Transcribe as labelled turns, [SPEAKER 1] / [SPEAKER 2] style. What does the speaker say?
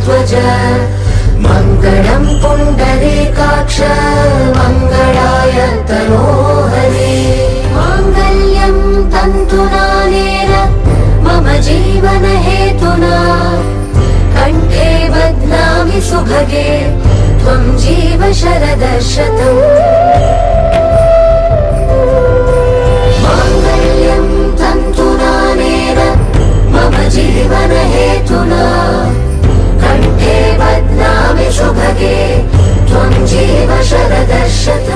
[SPEAKER 1] ध्वज मङ्गलं पुण्डरीकाक्ष मङ्गलाय तनोहरे माङ्गल्यं तन्तुनानेन मम जीवनहेतुना कण्ठे बध्नामि सुभगे त्वं जीव शरदः शतम् माङ्गल्यं तन्तुनानेन मम जीवनहेतुना कण्ठे बध्नामि सुभगे त्वं जीव शरदः शतम्